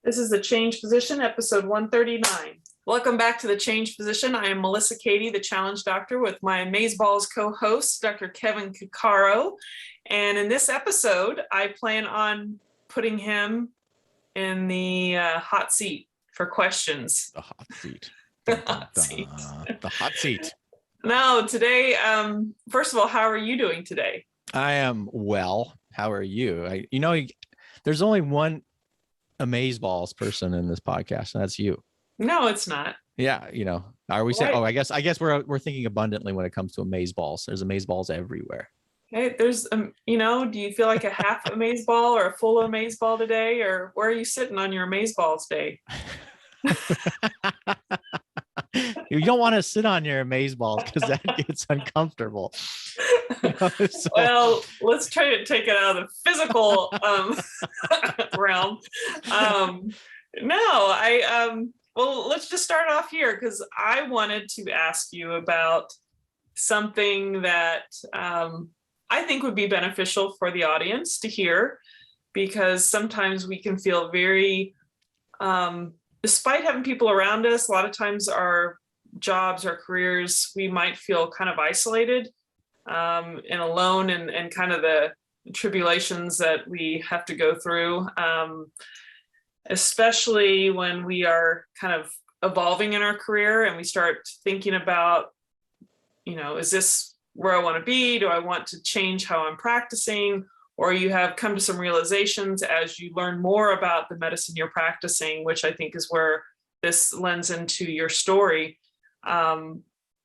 This is the Change Physician, episode 139. Welcome back to the Change Physician. I am Melissa Cady, the Challenge Doctor, with my Amazeballs co-host, Dr. Kevin Cuccaro. And in this episode, I plan on putting him in the hot seat for questions. The hot seat. The hot seat. The hot seat. No, today, first of all, how are you doing today? I am well. How are you? There's only one Amazeballs person in this podcast, and that's you. No, it's not. Yeah, are we saying? Oh, I guess we're thinking abundantly when it comes to Amazeballs. There's Amazeballs everywhere. Hey, there's do you feel like a half Amazeball or a full Amazeball today, or where are you sitting on your Amazeballs day? You don't want to sit on your Amazeballs because that gets uncomfortable. So. Well, let's try to take it out of the physical realm. Well, let's just start off here because I wanted to ask you about something that I think would be beneficial for the audience to hear, because sometimes we can feel very, despite having people around us, a lot of times our jobs, our careers, we might feel kind of isolated and alone and kind of the tribulations that we have to go through, especially when we are kind of evolving in our career and we start thinking about, is this where I want to be? Do I want to change how I'm practicing? Or you have come to some realizations as you learn more about the medicine you're practicing, which I think is where this lends into your story.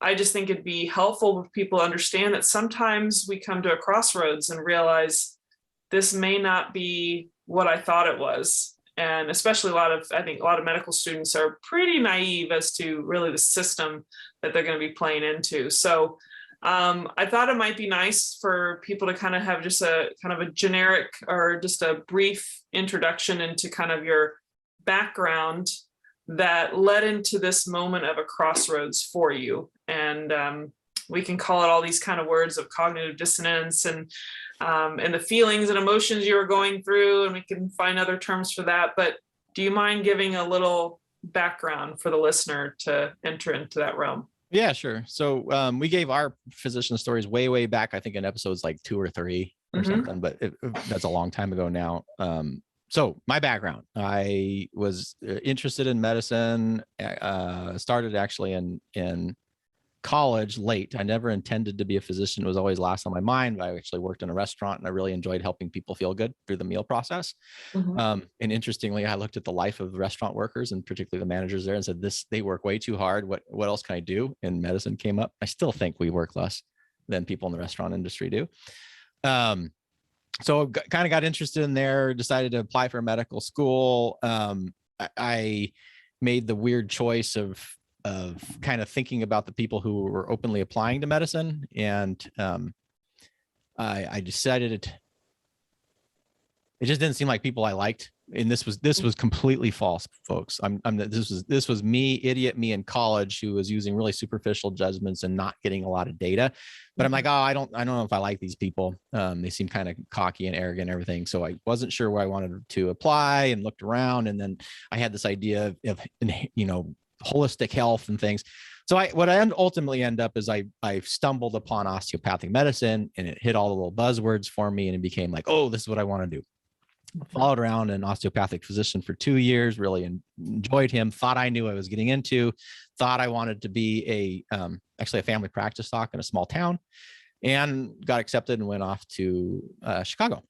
I just think it'd be helpful if people understand that sometimes we come to a crossroads and realize this may not be what I thought it was. And especially I think a lot of medical students are pretty naive as to really the system that they're going to be playing into. So I thought it might be nice for people to kind of have just a kind of a generic or just a brief introduction into kind of your background that led into this moment of a crossroads for you. And we can call it all these kind of words of cognitive dissonance and the feelings and emotions you were going through, and we can find other terms for that. But do you mind giving a little background for the listener to enter into that realm? Yeah, sure. So we gave our physician stories way back, I think in episodes like 2 or 3 or something, but that's a long time ago now. So my background, I was interested in medicine, started actually in college late. I never intended to be a physician. It was always last on my mind, but I actually worked in a restaurant and I really enjoyed helping people feel good through the meal process. And interestingly, I looked at the life of restaurant workers and particularly the managers there and said, they work way too hard. What else can I do? And medicine came up. I still think we work less than people in the restaurant industry do. So kind of got interested in there, decided to apply for medical school. I made the weird choice of kind of thinking about the people who were openly applying to medicine. And I decided it just didn't seem like people I liked. And this was completely false, folks. This was me in college who was using really superficial judgments and not getting a lot of data. But I'm like, I don't know if I like these people. They seem kind of cocky and arrogant and everything. So I wasn't sure where I wanted to apply and looked around. And then I had this idea of holistic health and things. So what I ultimately end up is I stumbled upon osteopathic medicine, and it hit all the little buzzwords for me, and it became like, oh, this is what I want to do. Followed around an osteopathic physician for 2 years, really enjoyed him, thought I knew I was getting into, thought I wanted to be actually a family practice doc in a small town, and got accepted and went off to Chicago.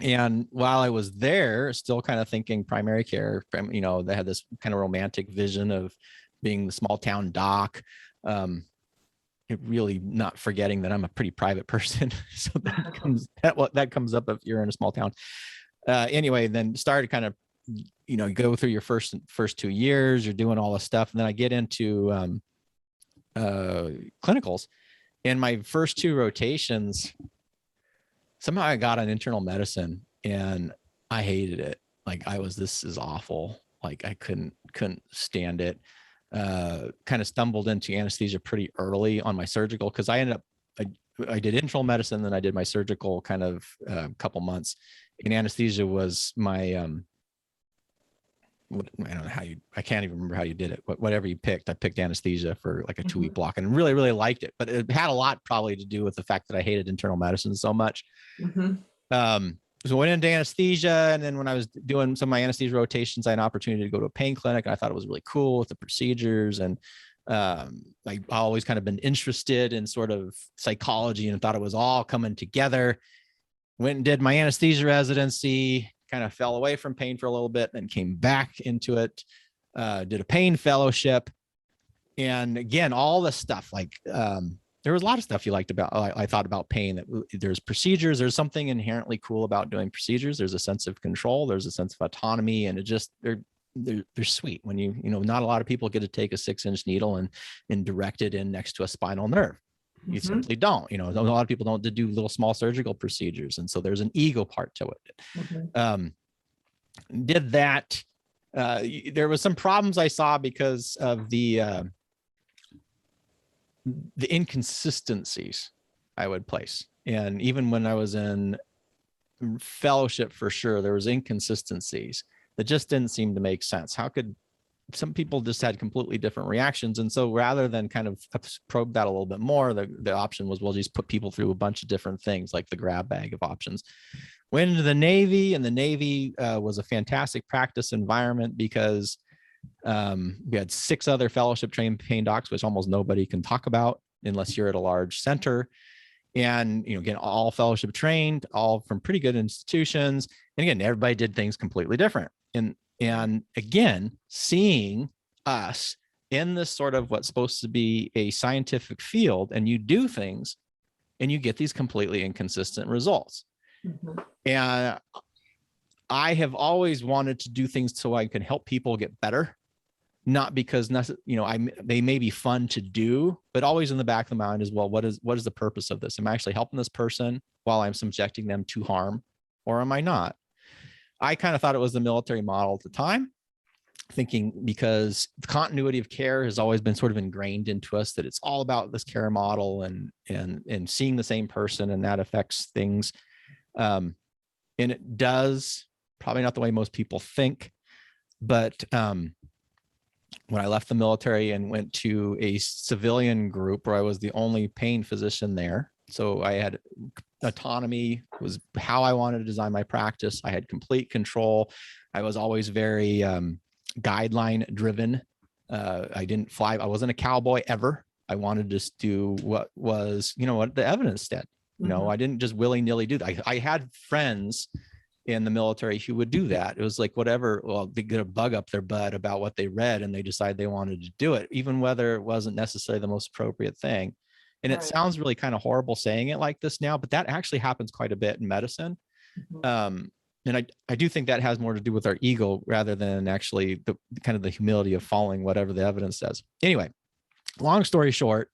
And while I was there, still kind of thinking primary care, they had this kind of romantic vision of being the small town doc. Really not forgetting that I'm a pretty private person. So that comes up if you're in a small town. Anyway, then started kind of, go through your first 2 years, you're doing all this stuff. And then I get into clinicals, and my first 2 rotations, somehow I got on internal medicine and I hated it. Like this is awful. Like I couldn't stand it. Kind of stumbled into anesthesia pretty early on my surgical, because I ended up, I did internal medicine, then I did my surgical kind of couple months. And anesthesia was my I don't know how you, I can't even remember how you did it, whatever you picked. I picked anesthesia for like a 2-week block and really, really liked it. But it had a lot probably to do with the fact that I hated internal medicine so much. So I went into anesthesia. And then when I was doing some of my anesthesia rotations, I had an opportunity to go to a pain clinic. And I thought it was really cool with the procedures. And I always kind of been interested in sort of psychology and thought it was all coming together. Went and did my anesthesia residency, kind of fell away from pain for a little bit, then came back into it, did a pain fellowship. And again, all the stuff like, there was a lot of stuff you liked about, I thought about pain, that there's procedures, there's something inherently cool about doing procedures. There's a sense of control, there's a sense of autonomy, and it just, they're sweet when you know, not a lot of people get to take a 6-inch needle and direct it in next to a spinal nerve. You simply don't, you know, a lot of people don't do little small surgical procedures. And so there's an ego part to it. Did that. There was some problems I saw because of the inconsistencies I would place. And even when I was in fellowship, for sure, there was inconsistencies that just didn't seem to make sense. How could some people just had completely different reactions? And so rather than kind of probe that a little bit more, the option was, we'll just put people through a bunch of different things, like the grab bag of options. Went into the Navy, and the Navy was a fantastic practice environment because we had 6 other fellowship trained pain docs, which almost nobody can talk about unless you're at a large center. And, you know, again, all fellowship trained, all from pretty good institutions. And again, everybody did things completely different. And again, seeing us in this sort of what's supposed to be a scientific field, and you do things and you get these completely inconsistent results. And I have always wanted to do things so I can help people get better, not because, you know, they may be fun to do, but always in the back of the mind is, well, what is the purpose of this? Am I actually helping this person while I'm subjecting them to harm, or am I not? I kind of thought it was the military model at the time, thinking because the continuity of care has always been sort of ingrained into us, that it's all about this care model and seeing the same person, and that affects things. And it does, probably not the way most people think, but when I left the military and went to a civilian group where I was the only pain physician there, so I had autonomy, was how I wanted to design my practice. I had complete control. I was always very guideline driven. I didn't fly. I wasn't a cowboy ever. I wanted to just do what was, you know, what the evidence said. You know, I didn't just willy-nilly do that. I had friends in the military who would do that. It was like whatever, well, they get a bug up their butt about what they read and they decide they wanted to do it, even whether it wasn't necessarily the most appropriate thing. And it sounds really kind of horrible saying it like this now, but that actually happens quite a bit in medicine. And I do think that has more to do with our ego rather than actually the kind of the humility of following whatever the evidence says. Anyway, long story short,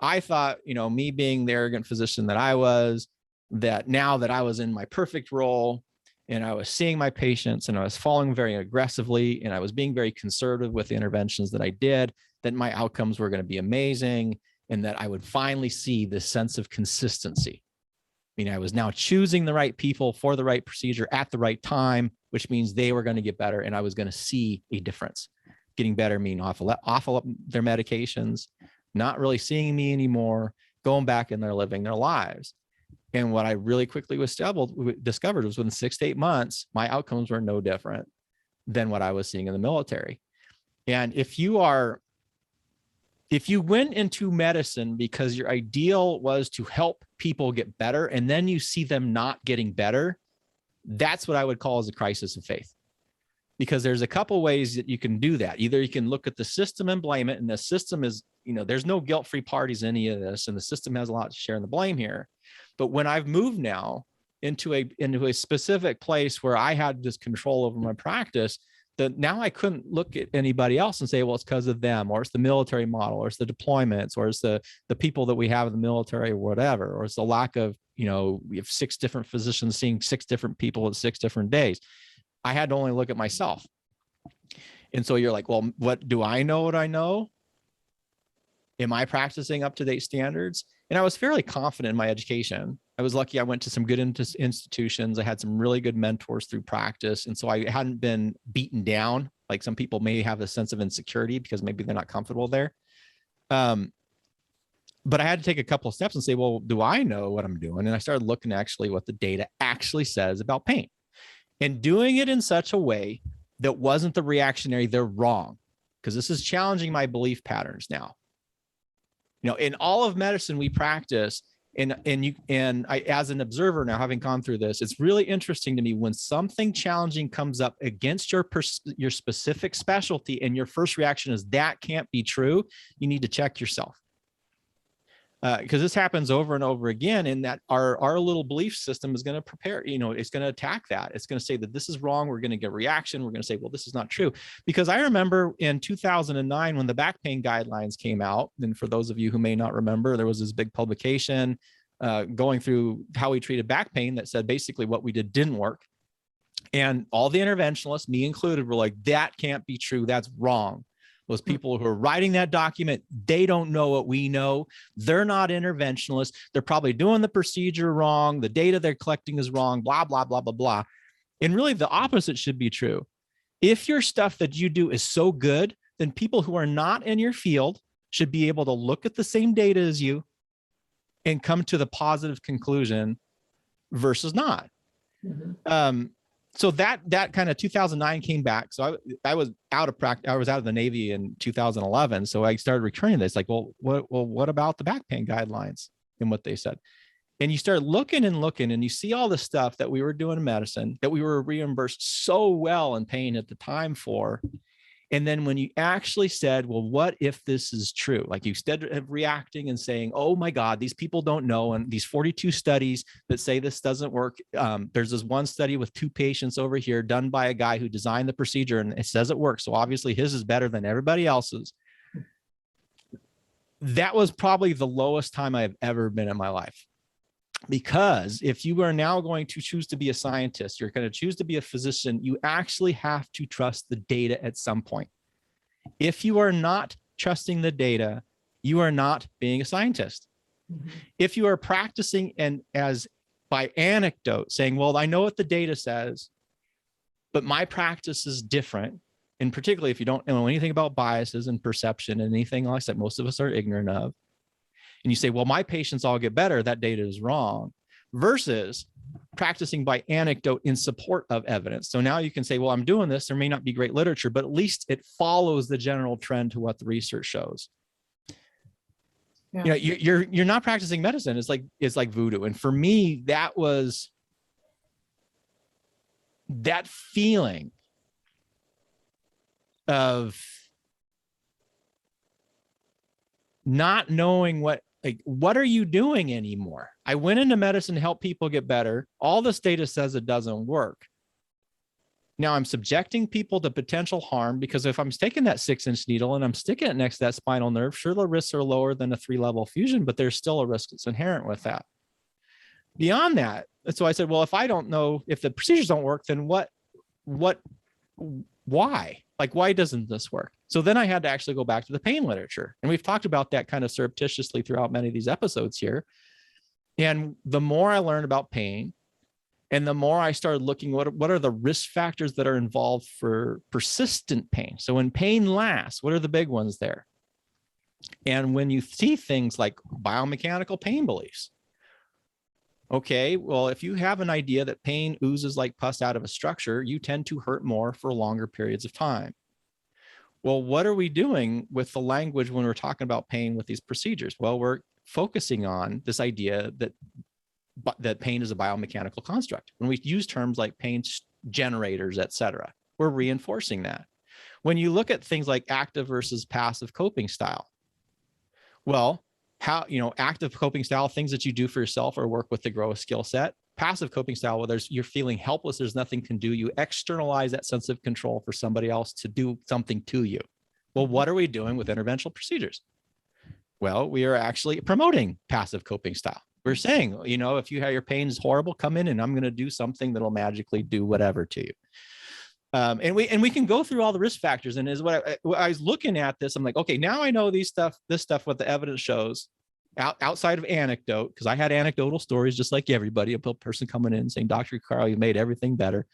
I thought, you know, me being the arrogant physician that I was, that now that I was in my perfect role and I was seeing my patients and I was following very aggressively and I was being very conservative with the interventions that I did, that my outcomes were going to be amazing and that I would finally see this sense of consistency. I mean, I was now choosing the right people for the right procedure at the right time, which means they were going to get better and I was going to see a difference. Getting better mean off of their medications, not really seeing me anymore, going back and they're living their lives. And what I really quickly discovered was within 6 to 8 months, my outcomes were no different than what I was seeing in the military. And if you went into medicine because your ideal was to help people get better, and then you see them not getting better, that's what I would call as a crisis of faith. Because there's a couple ways that you can do that. Either you can look at the system and blame it, and the system is, you know, there's no guilt-free parties in any of this, and the system has a lot to share in the blame here. But when I've moved now into a specific place where I had this control over my practice, that now I couldn't look at anybody else and say, well, it's because of them, or it's the military model, or it's the deployments, or it's the people that we have in the military, or whatever, or it's the lack of, you know, we have 6 different physicians seeing 6 different people at 6 different days. I had to only look at myself. And so you're like, well, what do I know? What I know? Am I practicing up-to-date standards? And I was fairly confident in my education. I was lucky I went to some good institutions. I had some really good mentors through practice. And so I hadn't been beaten down Like some people may have a sense of insecurity because maybe they're not comfortable there. But I had to take a couple of steps and say, well, do I know what I'm doing? And I started looking actually what the data actually says about pain, and doing it in such a way that wasn't the reactionary, they're wrong. Because this is challenging my belief patterns now. You know, in all of medicine we practice, and I, as an observer now, having gone through this, it's really interesting to me when something challenging comes up against your specific specialty, and your first reaction is that can't be true. You need to check yourself. Because this happens over and over again, in that our little belief system is going to prepare, you know, it's going to attack that. It's going to say that this is wrong. We're going to get a reaction. We're going to say, well, this is not true. Because I remember in 2009, when the back pain guidelines came out, and for those of you who may not remember, there was this big publication going through how we treated back pain that said basically what we did didn't work. And all the interventionalists, me included, were like, that can't be true. That's wrong. Those people who are writing that document, they don't know what we know. They're not interventionalists. They're probably doing the procedure wrong. The data they're collecting is wrong, blah, blah, blah, blah, blah. And really the opposite should be true. If your stuff that you do is so good, then people who are not in your field should be able to look at the same data as you and come to the positive conclusion versus not. Mm-hmm. So that kind of 2009 came back. So I was out of practice. I was out of the Navy in 2011. So I started returning this, like, well, what about the back pain guidelines and what they said? And you start looking and you see all the stuff that we were doing in medicine that we were reimbursed so well in pain at the time for. And then when you actually said, well, what if this is true? Like, you instead of reacting and saying, oh my God, these people don't know. And these 42 studies that say this doesn't work. There's this one study with 2 patients over here done by a guy who designed the procedure and it says it works. So obviously his is better than everybody else's. That was probably the lowest time I've ever been in my life. Because if you are now going to choose to be a scientist, you're going to choose to be a physician, you actually have to trust the data at some point. If you are not trusting the data, you are not being a scientist. Mm-hmm. If you are practicing and as by anecdote saying, well, I know what the data says, but my practice is different. And particularly if you don't know anything about biases and perception and anything else that most of us are ignorant of, and you say, well, my patients all get better, that data is wrong, versus practicing by anecdote in support of evidence. So now you can say, well, I'm doing this. There may not be great literature, but at least it follows the general trend to what the research shows. Yeah. You know, you're not practicing medicine. It's like voodoo. And for me, that was that feeling of not knowing what are you doing anymore? I went into medicine to help people get better. All this data says it doesn't work. Now I'm subjecting people to potential harm, because if I'm taking that 6-inch needle and I'm sticking it next to that spinal nerve, sure, the risks are lower than a 3-level fusion, but there's still a risk that's inherent with that. Beyond that, so I said, well, if I don't know, if the procedures don't work, then why? Like, why doesn't this work? So then I had to actually go back to the pain literature. And we've talked about that kind of surreptitiously throughout many of these episodes here. And the more I learned about pain, and the more I started looking, what are the risk factors that are involved for persistent pain? So when pain lasts, what are the big ones there? And when you see things like biomechanical pain beliefs, okay, well, if you have an idea that pain oozes like pus out of a structure, you tend to hurt more for longer periods of time. Well, what are we doing with the language when we're talking about pain with these procedures? Well, we're focusing on this idea that pain is a biomechanical construct. When we use terms like pain generators, et cetera, we're reinforcing that. When you look at things like active versus passive coping style, well, how, active coping style, things that you do for yourself or work with to grow a skill set. Passive coping style, where you're feeling helpless, there's nothing can do. You externalize that sense of control for somebody else to do something to you. Well, what are we doing with interventional procedures? Well, we are actually promoting passive coping style. We're saying, if you have your pain is horrible, come in and I'm going to do something that'll magically do whatever to you. And we can go through all the risk factors. And is what I was looking at this, I'm like, okay, now I know this stuff, what the evidence shows outside of anecdote, because I had anecdotal stories just like everybody, a person coming in saying, Dr. Cuccaro, you made everything better.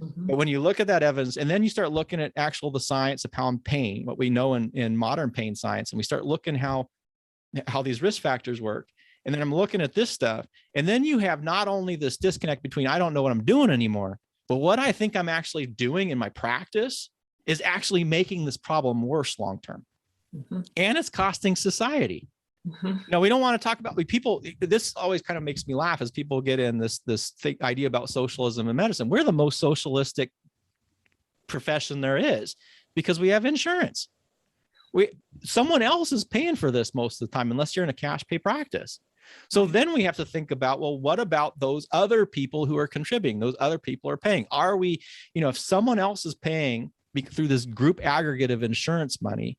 Mhm. But when you look at that evidence, and then you start looking at the science of how pain, what we know in modern pain science, and we start looking how these risk factors work. And then I'm looking at this stuff. And then you have not only this disconnect between, I don't know what I'm doing anymore, but what I think I'm actually doing in my practice is actually making this problem worse long-term. Mhm. And it's costing society. Mhm. No, we don't want to talk about people. This always kind of makes me laugh as people get in this idea about socialism in medicine. We're the most socialistic profession there is because we have insurance. Someone else is paying for this most of the time, unless you're in a cash pay practice. So then we have to think about, well, what about those other people who are contributing? Those other people are paying. Are we, if someone else is paying through this group aggregate of insurance money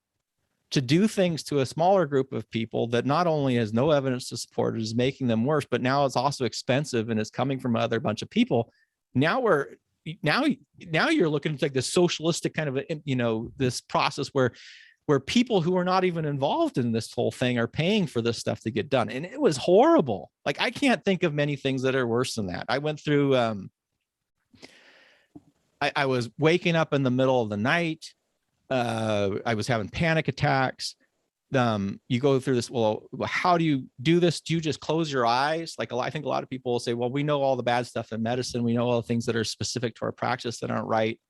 to do things to a smaller group of people that not only has no evidence to support it, is making them worse, but now it's also expensive and it's coming from another bunch of people. Now you're looking at like this socialistic kind of this process where people who are not even involved in this whole thing are paying for this stuff to get done. And it was horrible. Like, I can't think of many things that are worse than that. I went through, I was waking up in the middle of the night. I was having panic attacks. You go through this. Well, how do you do this? Do you just close your eyes? Like, I think a lot of people will say, well, we know all the bad stuff in medicine. We know all the things that are specific to our practice that aren't right,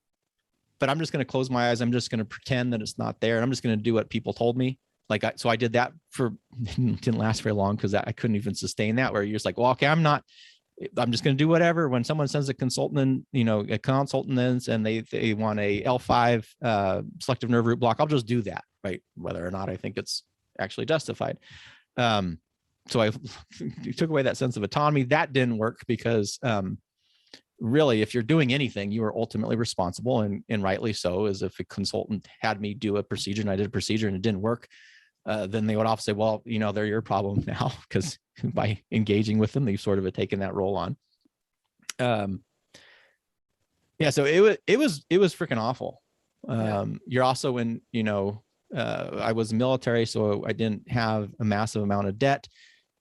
but I'm just going to close my eyes. I'm just going to pretend that it's not there. And I'm just going to do what people told me. So I did that didn't last very long because I couldn't even sustain that, where you're just like, well, okay, I'm just going to do whatever. When someone sends a consultant in, a consultant in, and they want a L5 selective nerve root block, I'll just do that, right? Whether or not I think it's actually justified. So I took away that sense of autonomy. That didn't work because really, if you're doing anything, you are ultimately responsible, and rightly so. As if a consultant had me do a procedure and I did a procedure and it didn't work, then they would often say, well, they're your problem now, because by engaging with them, they've sort of taken that role on. Yeah, so it was freaking awful. You're also in, I was military, so I didn't have a massive amount of debt,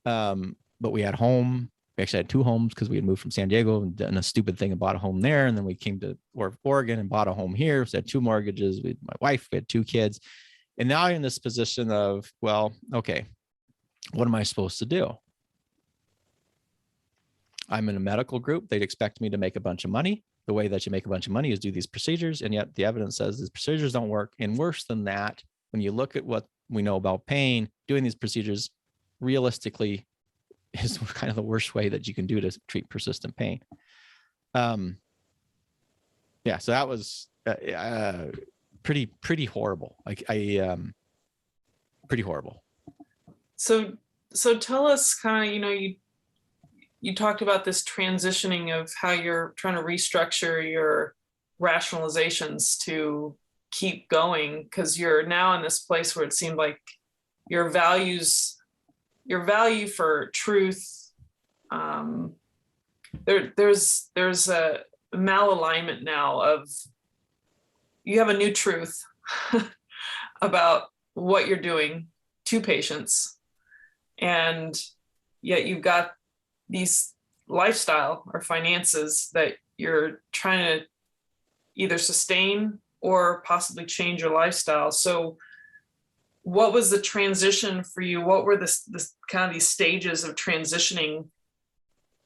but we had home. We actually had two homes because we had moved from San Diego and done a stupid thing and bought a home there. And then we came to Oregon and bought a home here. So I had two mortgages. We had my wife, we had two kids. And now I'm in this position of, well, okay, what am I supposed to do? I'm in a medical group. They'd expect me to make a bunch of money. The way that you make a bunch of money is do these procedures. And yet the evidence says these procedures don't work. And worse than that, when you look at what we know about pain, doing these procedures realistically is kind of the worst way that you can do to treat persistent pain. Yeah, so that was pretty horrible. Pretty horrible. So tell us kind of, you talked about this transitioning of how you're trying to restructure your rationalizations to keep going, because you're now in this place where it seemed like your value for truth, there's a malalignment now of, you have a new truth about what you're doing to patients, and yet you've got these lifestyle or finances that you're trying to either sustain or possibly change your lifestyle. So what was the transition for you? What were this kind of these stages of transitioning?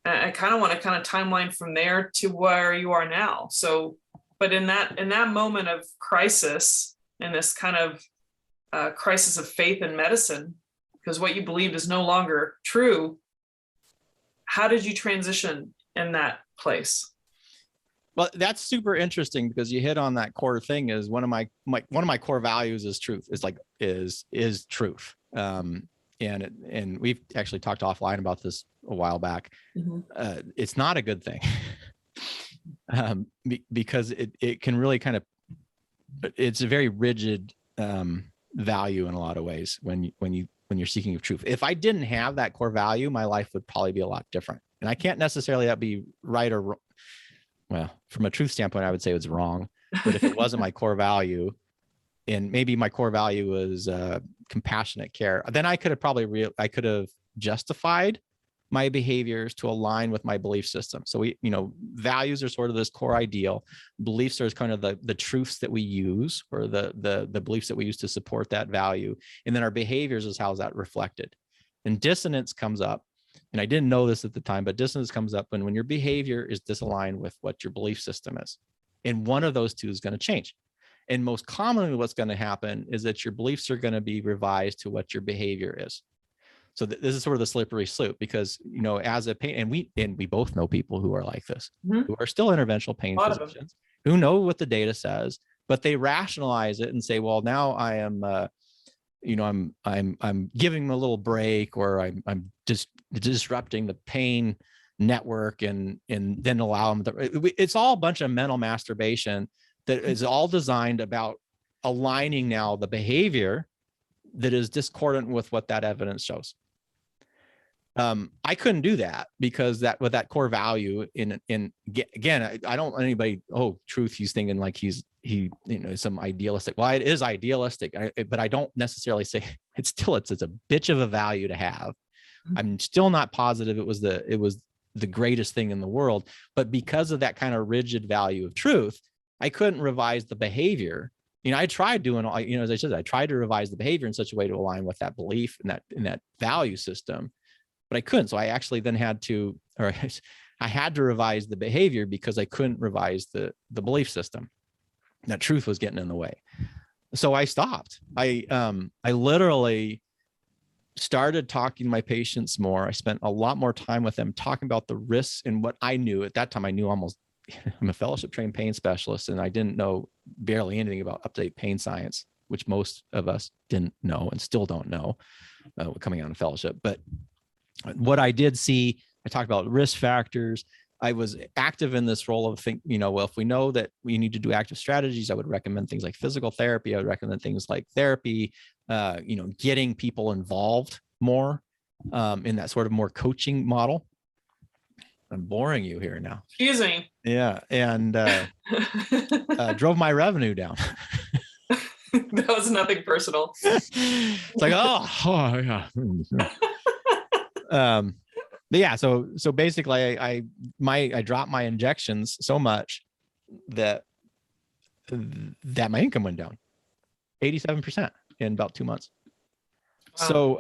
I kind of want to kind of timeline from there to where you are now. So, but in that moment of crisis, and this kind of crisis of faith in medicine, because what you believed is no longer true, how did you transition in that place? Well, that's super interesting because you hit on that core thing. Is one of my core values is truth. Is truth. And we've actually talked offline about this a while back. Mm-hmm. It's not a good thing because it can really kind of, it's a very rigid value in a lot of ways when you're seeking of truth. If I didn't have that core value, my life would probably be a lot different. And I can't necessarily that be right or wrong. Well, from a truth standpoint, I would say it's wrong. But if it wasn't my core value, and maybe my core value was compassionate care, then I could have justified my behaviors to align with my belief system. So values are sort of this core ideal. Beliefs are kind of the truths that we use, or the beliefs that we use to support that value. And then our behaviors is how is that reflected. And dissonance comes up. And I didn't know this at the time, but dissonance comes up when your behavior is disaligned with what your belief system is. And one of those two is going to change. And most commonly what's going to happen is that your beliefs are going to be revised to what your behavior is. So this is sort of the slippery slope, because, as a pain, and we both know people who are like this, who are still interventional pain physicians, who know what the data says, but they rationalize it and say, well, now I am, I'm giving them a little break, or I'm just disrupting the pain network, and then allow them it's all a bunch of mental masturbation that is all designed about aligning now the behavior that is discordant with what that evidence shows. I couldn't do that, because with that core value again, I don't want anybody, truth, he's thinking like he's some idealistic. Well, it is idealistic, but I don't necessarily say it's a bitch of a value to have. I'm still not positive it was the greatest thing in the world, but because of that kind of rigid value of truth, I couldn't revise the behavior. I tried doing all, as I said, I tried to revise the behavior in such a way to align with that belief and that value system, but I couldn't. So I actually then had to revise the behavior, because I couldn't revise the belief system. That truth was getting in the way. So I stopped. I literally started talking to my patients more. I spent a lot more time with them talking about the risks and what I knew at that time. I knew I'm a fellowship trained pain specialist, and I didn't know barely anything about up-to-date pain science, which most of us didn't know and still don't know coming out of fellowship. But what I did see, I talked about risk factors. I was active in this role of if we know that we need to do active strategies, I would recommend things like physical therapy. I would recommend things like therapy, getting people involved more in that sort of more coaching model. I'm boring you here now. Excuse me. Yeah. And drove my revenue down. That was nothing personal. It's like, yeah. But yeah, so basically I dropped my injections so much that my income went down 87% in about 2 months. Wow. So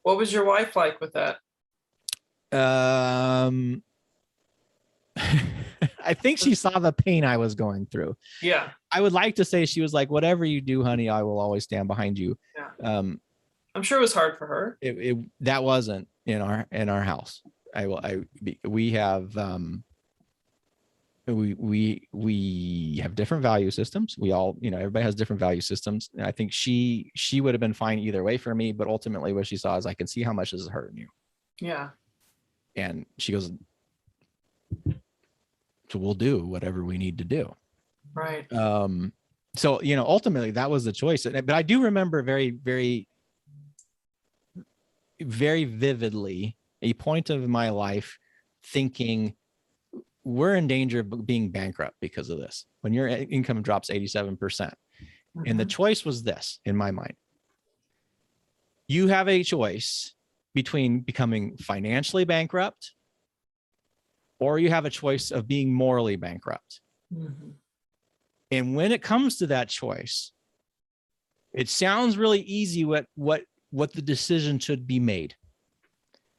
what was your wife like with that? I think she saw the pain I was going through. Yeah. I would like to say she was like, whatever you do, honey, I will always stand behind you. Yeah. I'm sure it was hard for her. That wasn't in our house. We have we have different value systems. We all, everybody has different value systems. And I think she would have been fine either way for me, but ultimately what she saw is, I can see how much this is hurting you. Yeah. And she goes, so we'll do whatever we need to do. Right. So, ultimately that was the choice. But I do remember very, very, very vividly a point of my life thinking, we're in danger of being bankrupt because of this. When your income drops 87%. Mm-hmm. And the choice was this, in my mind. You have a choice between becoming financially bankrupt, or you have a choice of being morally bankrupt. Mm-hmm. And when it comes to that choice, it sounds really easy what the decision should be made.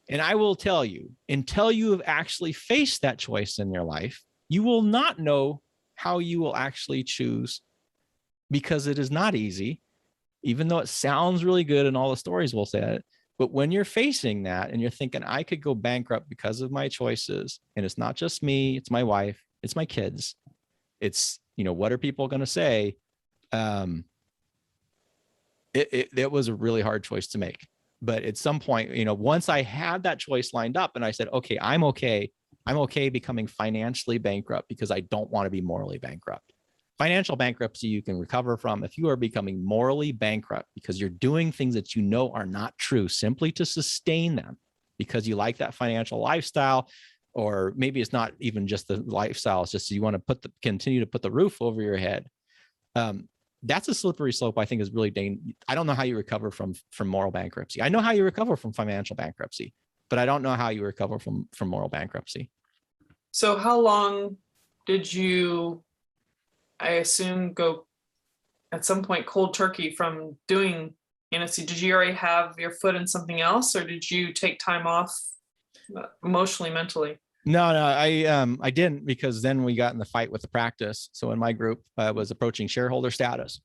And I will tell you, until you have actually faced that choice in your life, you will not know how you will actually choose, because it is not easy, even though it sounds really good and all the stories will say it. But when you're facing that and you're thinking, I could go bankrupt because of my choices, and it's not just me, it's my wife, it's my kids, it's, what are people going to say? It was a really hard choice to make. But at some point, once I had that choice lined up and I said, okay, I'm okay becoming financially bankrupt because I don't want to be morally bankrupt. Financial bankruptcy you can recover from. If you are becoming morally bankrupt because you're doing things that you know are not true simply to sustain them because you like that financial lifestyle, or maybe it's not even just the lifestyle, it's just you want to continue to put the roof over your head. That's a slippery slope. I think is really dangerous. I don't know how you recover from moral bankruptcy. I know how you recover from financial bankruptcy. but I don't know how you recover from moral bankruptcy. So how long did you, I assume, go at some point cold turkey from doing anesthesia? Did you already have your foot in something else, or did you take time off emotionally, mentally? No, I didn't, because then we got in the fight with the practice. So in my group, I was approaching shareholder status,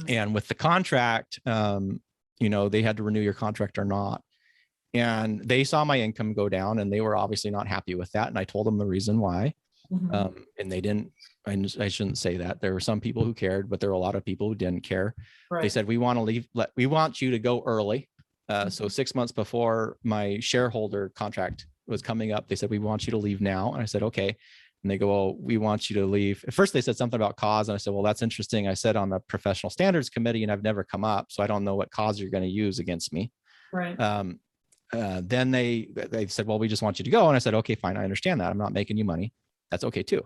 and with the contract, they had to renew your contract or not. And they saw my income go down, and they were obviously not happy with that. And I told them the reason why. And they didn't, I shouldn't say that. There were some people who cared, but there were a lot of people who didn't care. Right. They said, we want to leave, we want you to go early. So 6 months before my shareholder contract was coming up, they said, we want you to leave now. And I said, okay. And they go, well, we want you to leave. At first they said something about cause. And I said, well, that's interesting. I said on the professional standards committee, and I've never come up, so I don't know what cause you're going to use against me. Right. Then they said, well, we just want you to go. And I said, okay, fine. I understand that. I'm not making you money. That's okay too.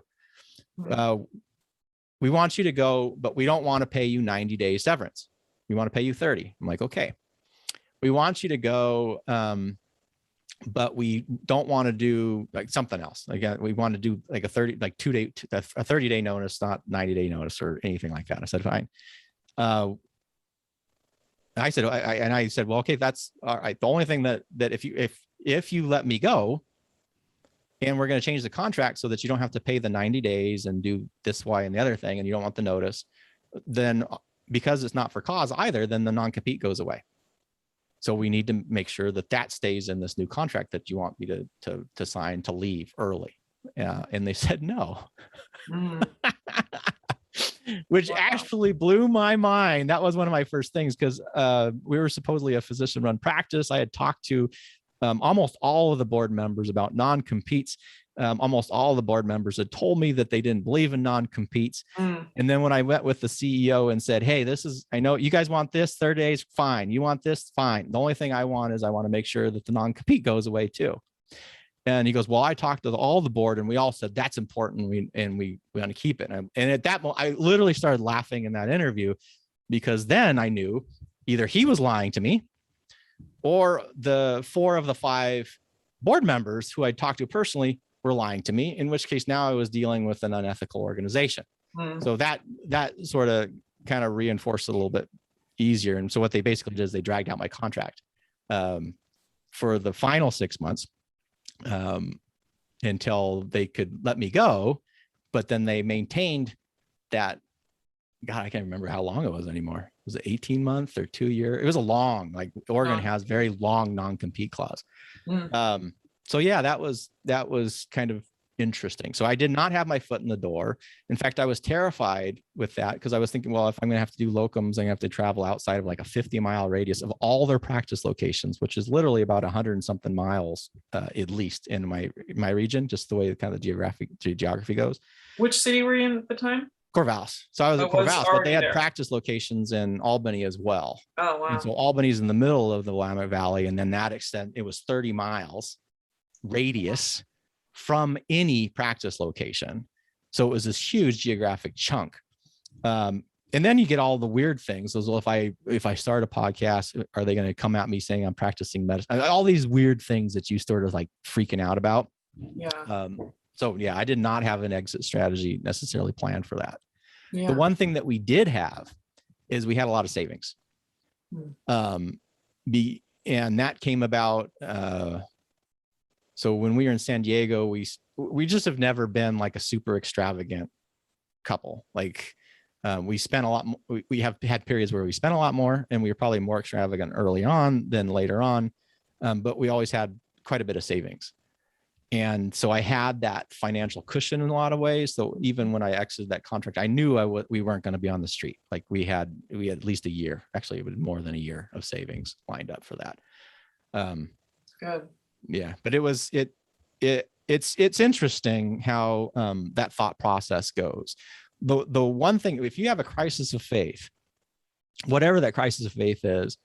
We want you to go, but we don't want to pay you 90 days severance. We want to pay you 30. I'm like, okay. We want you to go, but we don't want to do like something else. Again, we want to do like a 30-day notice, not 90-day notice or anything like that. I said, fine. I said, well, okay, that's all right. The only thing that if you let me go, and we're going to change the contract so that you don't have to pay the 90 days and do this, why, and the other thing, and you don't want the notice, then because it's not for cause either, then the non-compete goes away. So we need to make sure that that stays in this new contract that you want me to sign to leave early. And they said no. Which actually blew my mind. That was one of my first things, because we were supposedly a physician-run practice. I had talked to almost all of the board members about non-competes. Almost all of the board members had told me that they didn't believe in non-competes. And then when I met with the CEO and said, hey, I know you guys want this 30 days, fine. You want this, fine. The only thing I want is I want to make sure that the non-compete goes away too. And he goes, well, I talked to all the board and we all said that's important. We want to keep it. And at that moment, I literally started laughing in that interview, because then I knew either he was lying to me, or the 4 of the 5 board members who I talked to personally were lying to me, in which case now I was dealing with an unethical organization. So that sort of kind of reinforced it a little bit easier. And so what they basically did is they dragged out my contract for the final 6 months until they could let me go. But then they maintained that, God, I can't remember how long it was anymore. Was it 18 months or 2 year? It was a long, like Oregon has very long non-compete clause. So yeah, that was kind of interesting. So I did not have my foot in the door. In fact, I was terrified with that, because I was thinking, well, if I'm going to have to do locums, I'm going to have to travel outside of like a 50-mile radius of all their practice locations, which is literally about 100 and something miles, at least in my region, just the way kind of the geography goes. Which city were you in at the time? Corvallis. So I was at Corvallis, but they had practice locations in Albany as well. Oh, wow. And so Albany's in the middle of the Willamette Valley. And then that extent, it was 30 miles radius from any practice location. So it was this huge geographic chunk. And then you get all the weird things. Well, if I start a podcast, are they going to come at me saying I'm practicing medicine? All these weird things that you sort of like freaking out about. Yeah. So yeah, I did not have an exit strategy necessarily planned for that. Yeah. The one thing that we did have is we had a lot of savings. And that came about. So when we were in San Diego, we just have never been like a super extravagant couple. Like we spent a lot. We have had periods where we spent a lot more, and we were probably more extravagant early on than later on. But we always had quite a bit of savings. And so I had that financial cushion in a lot of ways. So even when I exited that contract, I knew we weren't going to be on the street. Like we had at least a year, actually it was more than a year of savings lined up for that. Good. Yeah, but it's interesting how that thought process goes. The one thing, if you have a crisis of faith, whatever that crisis of faith is,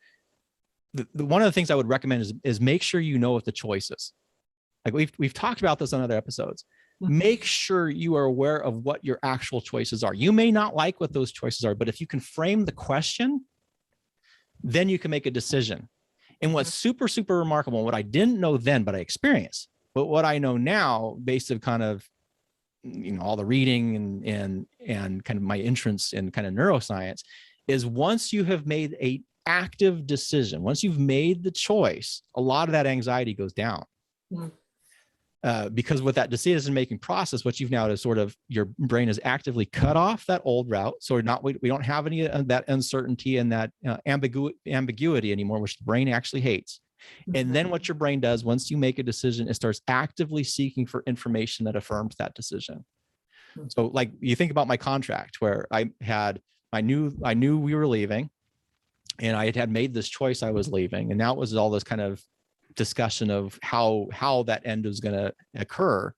one of the things I would recommend is make sure you know what the choice is. Like we've talked about this on other episodes. Make sure you are aware of what your actual choices are. You may not like what those choices are, but if you can frame the question, then you can make a decision. And what's super, super remarkable, what I didn't know then, but I experienced, but what I know now based on kind of, all the reading and kind of my entrance in kind of neuroscience, is once you have made a active decision, once you've made the choice, a lot of that anxiety goes down. Because with that decision-making process, what you've now is sort of your brain is actively cut off that old route. So we don't have any of that uncertainty and that ambiguity anymore, which the brain actually hates. And then what your brain does once you make a decision, it starts actively seeking for information that affirms that decision. So like you think about my contract where I knew we were leaving, and I had made this choice I was leaving. And now it was all this kind of discussion of how that end was going to occur.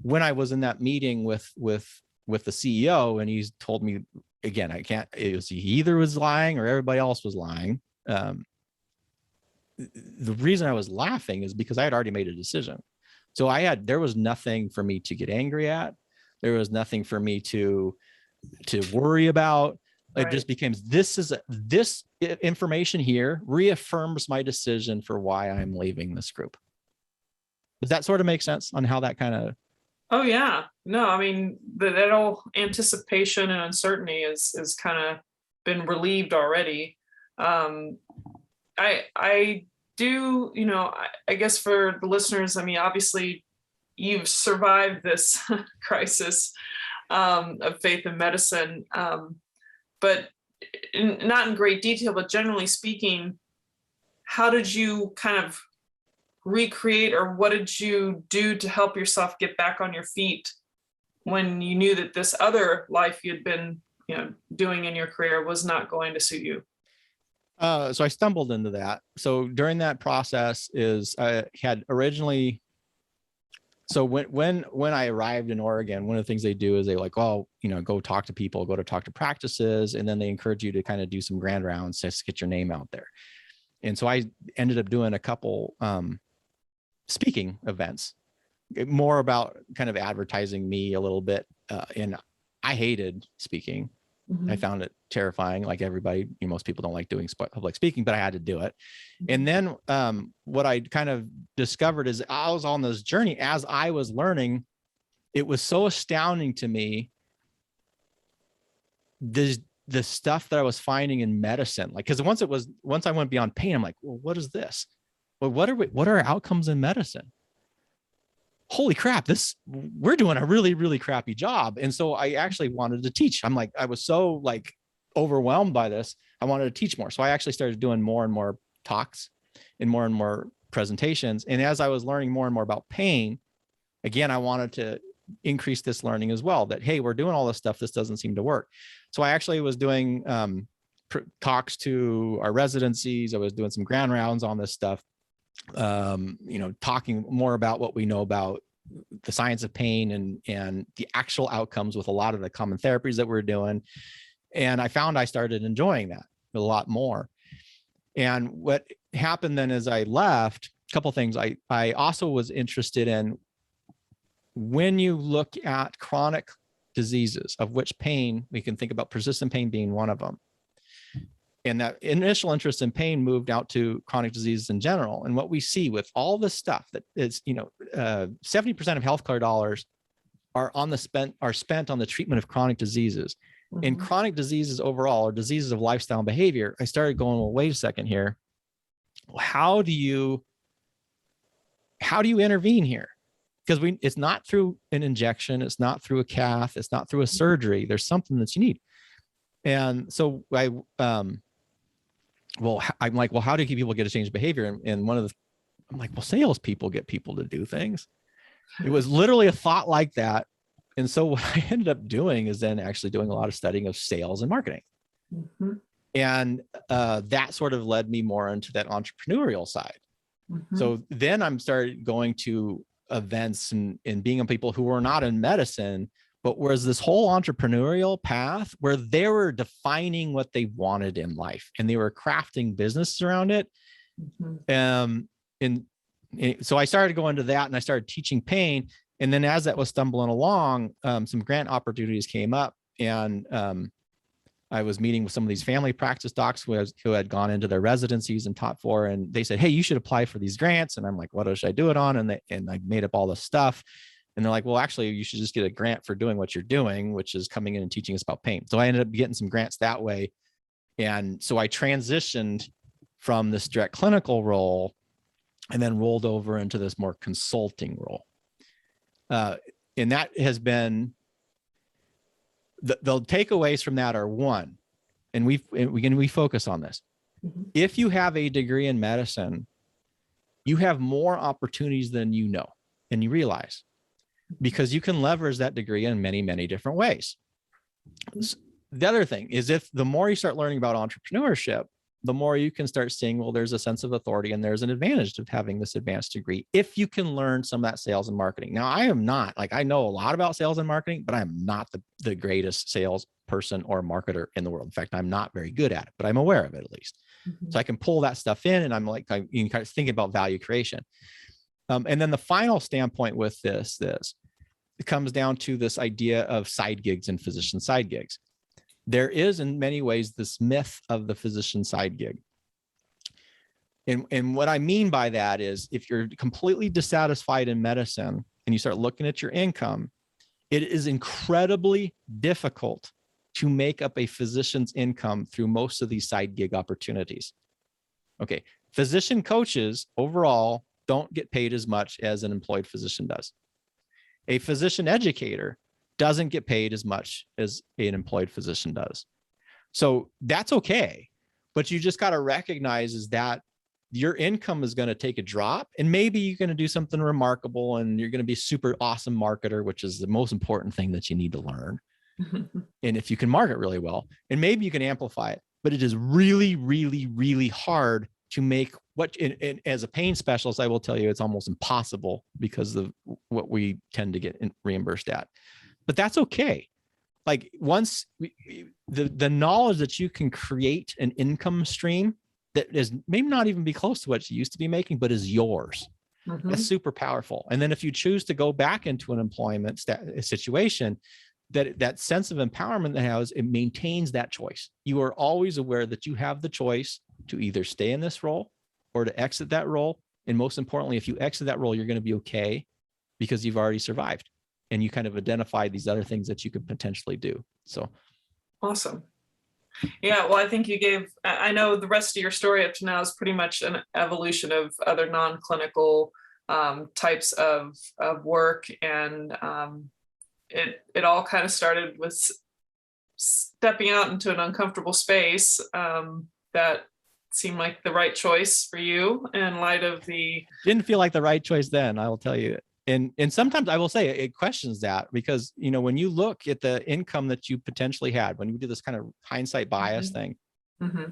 When I was in that meeting with the CEO, and he's told me again, he either was lying or everybody else was lying. The reason I was laughing is because I had already made a decision. So there was nothing for me to get angry at. There was nothing for me to worry about. It just became, this information here reaffirms my decision for why I'm leaving this group. Does that sort of make sense on how that kind of? Oh yeah, no, I mean, that whole anticipation and uncertainty is kind of been relieved already. I do, I guess for the listeners, I mean, obviously you've survived this crisis of faith in medicine, but not in great detail, but generally speaking, how did you kind of recreate, or what did you do to help yourself get back on your feet when you knew that this other life you'd been, doing in your career was not going to suit you? So I stumbled into that. So during that process I had originally, so when I arrived in Oregon, one of the things they do is they like, go talk to people, go to talk to practices. And then they encourage you to kind of do some grand rounds just to get your name out there. And so I ended up doing a couple speaking events, more about kind of advertising me a little bit. And I hated speaking. I found it terrifying. Like everybody, most people don't like doing public speaking, but I had to do it. And then what I kind of discovered is I was on this journey as I was learning. It was so astounding to me, the stuff that I was finding in medicine. Like, because once I went beyond pain, I'm like, well, what is this? Well, what are our outcomes in medicine? Holy crap, we're doing a really, really crappy job. And so I actually wanted to teach. I was so like overwhelmed by this. I wanted to teach more. So I actually started doing more and more talks and more presentations. And as I was learning more and more about pain, again, I wanted to increase this learning as well, that, hey, we're doing all this stuff. This doesn't seem to work. So I actually was doing talks to our residencies. I was doing some grand rounds on this stuff. Talking more about what we know about the science of pain and the actual outcomes with a lot of the common therapies that we're doing. And I found I started enjoying that a lot more. And what happened then is I left, a couple of things. I also was interested in, when you look at chronic diseases, of which pain, we can think about persistent pain being one of them. And that initial interest in pain moved out to chronic diseases in general. And what we see with all this stuff that is, 70% of healthcare dollars are spent on the treatment of chronic diseases. And chronic diseases overall, or diseases of lifestyle and behavior, I started going, well, wait a second here. How do you intervene here? Because it's not through an injection, it's not through a cath, it's not through a surgery. There's something that you need. And so I'm like, well, how do people get a change behavior? And I'm like, well, salespeople get people to do things. It was literally a thought like that. And so what I ended up doing is then actually doing a lot of studying of sales and marketing. And that sort of led me more into that entrepreneurial side. So then I'm started going to events and being on people who were not in medicine, but was this whole entrepreneurial path where they were defining what they wanted in life and they were crafting businesses around it. And so I started going to that and I started teaching pain. And then as that was stumbling along, some grant opportunities came up, and I was meeting with some of these family practice docs who had gone into their residencies and taught for, and they said, hey, you should apply for these grants. And I'm like, what should I do it on? And I made up all this stuff. And they're like, well, actually, you should just get a grant for doing what you're doing, which is coming in and teaching us about pain. So I ended up getting some grants that way. And so I transitioned from this direct clinical role and then rolled over into this more consulting role. And that has been, the takeaways from that are, one, and we focus on this. Mm-hmm. If you have a degree in medicine, you have more opportunities than you know and you realize, because you can leverage that degree in many, many different ways. The other thing is, if the more you start learning about entrepreneurship, the more you can start seeing, well, there's a sense of authority and there's an advantage of having this advanced degree if you can learn some of that sales and marketing. Now, I am not, like, I know a lot about sales and marketing, but I'm not the greatest sales person or marketer in the world. In fact, I'm not very good at it, but I'm aware of it at least. Mm-hmm. So I can pull that stuff in, and I'm kind of thinking about value creation. And then the final standpoint with this it comes down to this idea of side gigs and physician side gigs. There is, in many ways, this myth of the physician side gig. And what I mean by that is, if you're completely dissatisfied in medicine and you start looking at your income, it is incredibly difficult to make up a physician's income through most of these side gig opportunities. Okay, physician coaches overall don't get paid as much as an employed physician does. A physician educator doesn't get paid as much as an employed physician does. So that's okay, but you just got to recognize is that your income is going to take a drop, and maybe you're going to do something remarkable and you're going to be a super awesome marketer, which is the most important thing that you need to learn. And if you can market really well, and maybe you can amplify it, but it is really, really, really hard to make what, and as a pain specialist, I will tell you, it's almost impossible because of what we tend to get reimbursed at. But that's okay. Like, once the knowledge that you can create an income stream that is maybe not even be close to what you used to be making, but is yours. Mm-hmm. That's super powerful. And then if you choose to go back into an employment situation, that sense of empowerment that has, it maintains that choice. You are always aware that you have the choice to either stay in this role or to exit that role. And most importantly, if you exit that role, you're going to be okay because you've already survived and you kind of identified these other things that you could potentially do. So awesome. Yeah, well, I think I know the rest of your story up to now is pretty much an evolution of other non-clinical types of work. And it all kind of started with stepping out into an uncomfortable space that seemed like the right choice for you in light of didn't feel like the right choice then, I will tell you. And sometimes I will say it questions that, because, you know, when you look at the income that you potentially had, when you do this kind of hindsight bias thing, mm-hmm.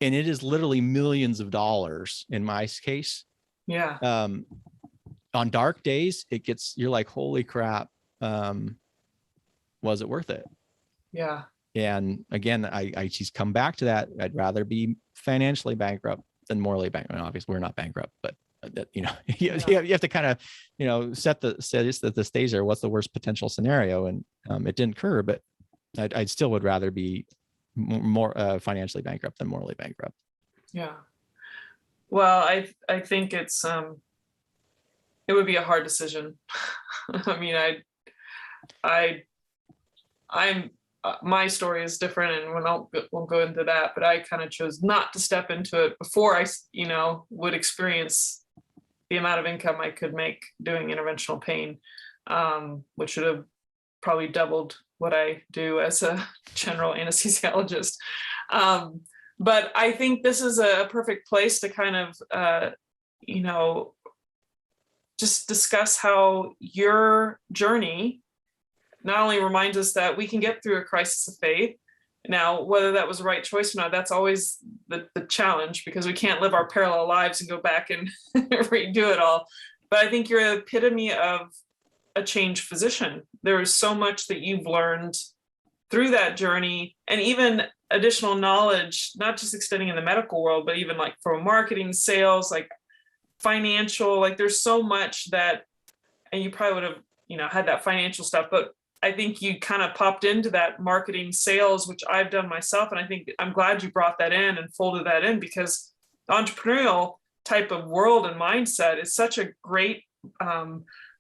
and it is literally millions of dollars in my case. Yeah. On dark days, you're like, holy crap. Was it worth it? Yeah. And again, I just come back to that. I'd rather be financially bankrupt than morally bankrupt. Obviously, we're not bankrupt, but you know, you have to kind of, you know, set the stage there. What's the worst potential scenario? And it didn't occur, but I still would rather be more financially bankrupt than morally bankrupt. Yeah. Well, I think it would be a hard decision. I mean, I'm my story is different, and won't go into that, but I kind of chose not to step into it before I, you know, would experience the amount of income I could make doing interventional pain, which would have probably doubled what I do as a general anesthesiologist. But I think this is a perfect place to kind of, you know, just discuss how your journey not only reminds us that we can get through a crisis of faith. Now, whether that was the right choice or not, that's always the challenge, because we can't live our parallel lives and go back and redo it all. But I think you're an epitome of a changed physician. There is so much that you've learned through that journey, and even additional knowledge, not just extending in the medical world, but even like from marketing, sales, like financial, like there's so much that, and you probably would have, you know, had that financial stuff, but I think you kind of popped into that marketing sales, which I've done myself. And I think I'm glad you brought that in and folded that in, because the entrepreneurial type of world and mindset is such a great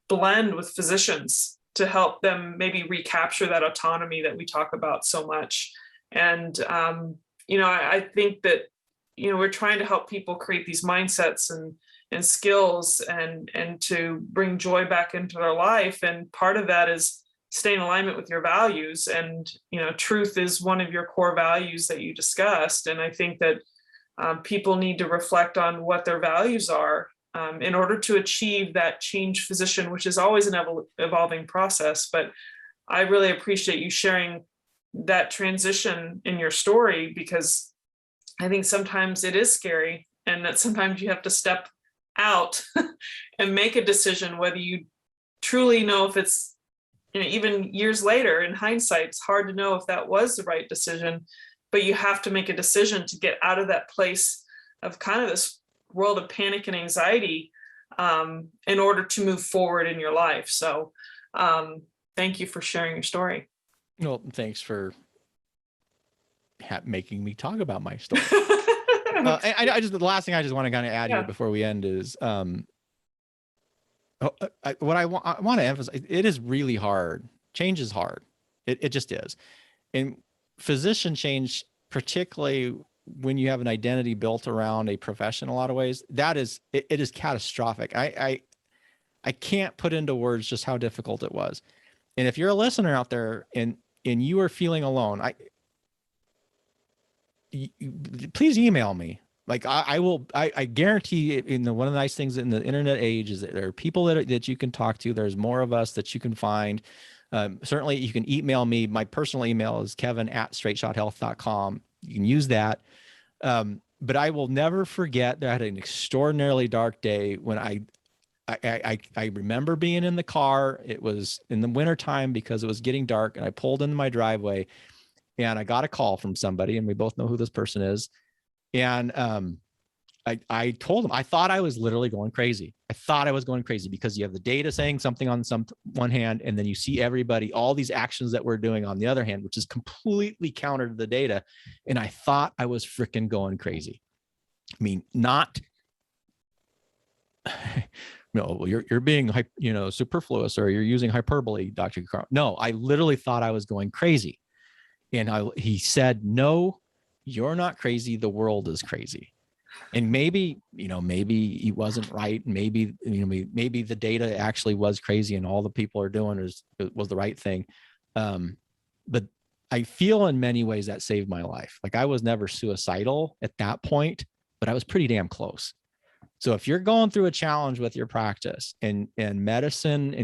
blend with physicians to help them maybe recapture that autonomy that we talk about so much. And, I think that, we're trying to help people create these mindsets and skills and to bring joy back into their life. And part of that is stay in alignment with your values. And, truth is one of your core values that you discussed. And I think that people need to reflect on what their values are in order to achieve that change physician, which is always an evolving process. But I really appreciate you sharing that transition in your story, because I think sometimes it is scary, and that sometimes you have to step out and make a decision, whether you truly know if it's, even years later in hindsight, it's hard to know if that was the right decision, but you have to make a decision to get out of that place of kind of this world of panic and anxiety in order to move forward in your life. So thank you for sharing your story. Well, thanks for making me talk about my story. I just, the last thing I just want to kind of add here before we end is what I want to emphasize, it is really hard. Change is hard. It just is. And physician change, particularly when you have an identity built around a profession, in a lot of ways, it is catastrophic. I can't put into words just how difficult it was. And if you're a listener out there and you are feeling alone, please email me. Like I guarantee, one of the nice things in the internet age is that there are people that you can talk to. There's more of us that you can find. Certainly you can email me. My personal email is kevin@straightshothealth.com. You can use that. But I will never forget that I had an extraordinarily dark day when I remember being in the car. It was in the wintertime because it was getting dark, and I pulled into my driveway and I got a call from somebody, and we both know who this person is. And I told him, I thought I was literally going crazy. I thought I was going crazy because you have the data saying something on one hand, and then you see everybody, all these actions that we're doing on the other hand, which is completely counter to the data. And I thought I was freaking going crazy. I mean, not, no, you're being, superfluous, or you're using hyperbole, Dr. Cuccaro. No, I literally thought I was going crazy. And he said, no, you're not crazy. The world is crazy. And maybe he wasn't right. Maybe the data actually was crazy, and all the people are doing was the right thing. But I feel in many ways that saved my life. Like, I was never suicidal at that point, but I was pretty damn close. So if you're going through a challenge with your practice and medicine,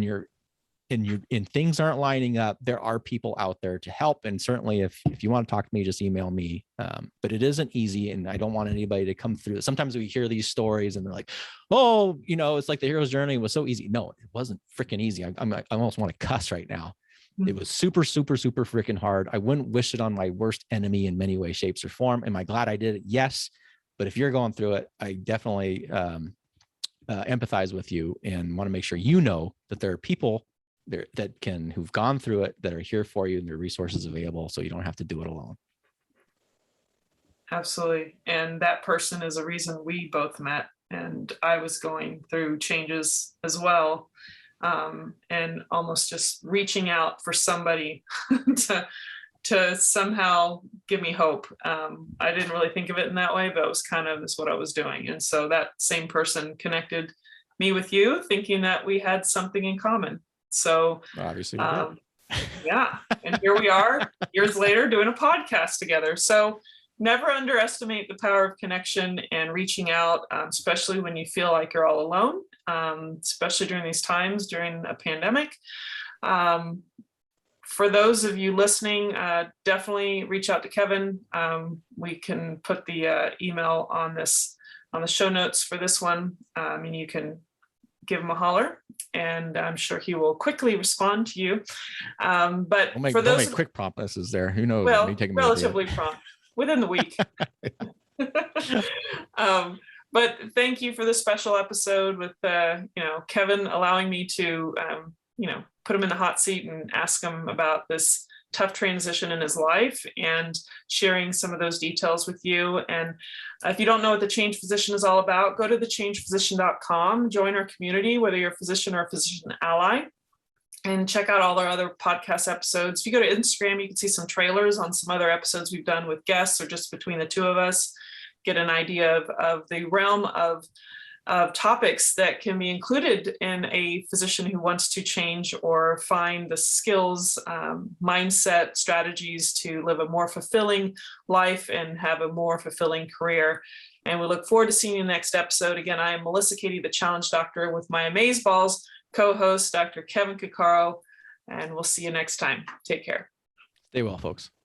and things aren't lining up, there are people out there to help. And certainly if you want to talk to me, just email me. But it isn't easy, and I don't want anybody to come through it. Sometimes we hear these stories and they're like, oh, it's like the hero's journey was so easy. No, it wasn't freaking easy. I almost want to cuss right now. It was super, super, super freaking hard. I wouldn't wish it on my worst enemy in many ways, shapes, or form. Am I glad I did it? Yes. But if you're going through it, I definitely empathize with you, and want to make sure that there are people who've gone through it, that are here for you, and there are resources available, so you don't have to do it alone. Absolutely. And that person is a reason we both met. And I was going through changes as well. And almost just reaching out for somebody to somehow give me hope. I didn't really think of it in that way, but it was kind of what I was doing. And so that same person connected me with you, thinking that we had something in common. So obviously, yeah. And here we are years later doing a podcast together. So never underestimate the power of connection and reaching out, especially when you feel like you're all alone, especially during these times, during a pandemic. For those of you listening, definitely reach out to Kevin. We can put the email on the show notes for this one, and you can give him a holler, and I'm sure he will quickly respond to you. But for those quick promises there, who knows? Well, relatively prompt within the week. But thank you for this special episode with Kevin allowing me to put him in the hot seat and ask him about this tough transition in his life and sharing some of those details with you. And if you don't know what the Change Physician is all about, go to thechangephysician.com, join our community, whether you're a physician or a physician ally, and check out all our other podcast episodes. If you go to Instagram, you can see some trailers on some other episodes we've done with guests or just between the two of us, get an idea of the realm of topics that can be included in a physician who wants to change or find the skills, mindset, strategies to live a more fulfilling life and have a more fulfilling career. And we look forward to seeing you next episode. Again, I am Melissa Cady, the Challenge Doctor, with my Amazeballs co-host, Dr. Kevin Cuccaro, and we'll see you next time. Take care. Stay well, folks.